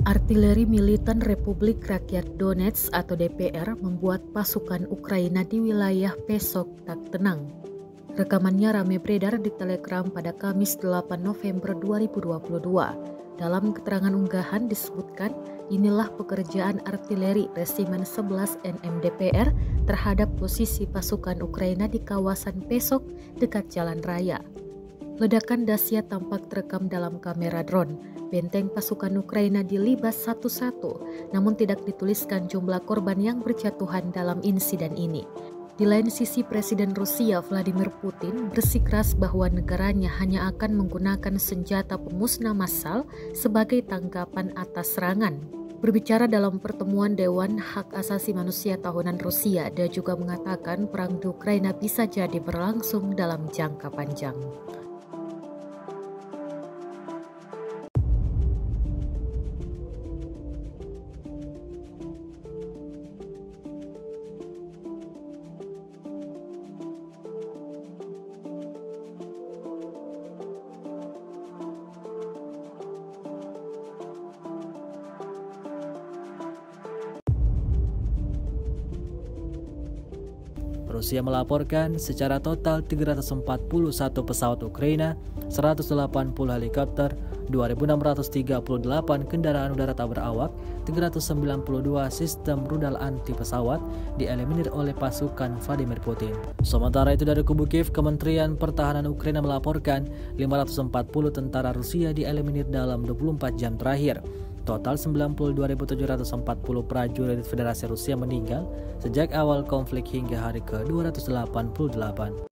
Artileri Militan Republik Rakyat Donetsk atau DPR membuat pasukan Ukraina di wilayah Pesok tak tenang. Rekamannya ramai beredar di Telegram pada Kamis 8 November 2022. Dalam keterangan unggahan disebutkan, inilah pekerjaan artileri Resimen 11 NM DPR terhadap posisi pasukan Ukraina di kawasan Pesok dekat jalan raya. Ledakan dahsyat tampak terekam dalam kamera drone. Benteng pasukan Ukraina dilibas satu-satu, namun tidak dituliskan jumlah korban yang berjatuhan dalam insiden ini. Di lain sisi, Presiden Rusia Vladimir Putin bersikeras bahwa negaranya hanya akan menggunakan senjata pemusnah massal sebagai tanggapan atas serangan. Berbicara dalam pertemuan Dewan Hak Asasi Manusia tahunan Rusia, dia juga mengatakan perang di Ukraina bisa jadi berlangsung dalam jangka panjang. Rusia melaporkan secara total 341 pesawat Ukraina, 180 helikopter, 2.638 kendaraan udara tak berawak, 392 sistem rudal anti pesawat dieliminir oleh pasukan Vladimir Putin. Sementara itu dari kubu Kiev, Kementerian Pertahanan Ukraina melaporkan 540 tentara Rusia dieliminir dalam 24 jam terakhir. Total 92.740 prajurit Federasi Rusia meninggal sejak awal konflik hingga hari ke-288.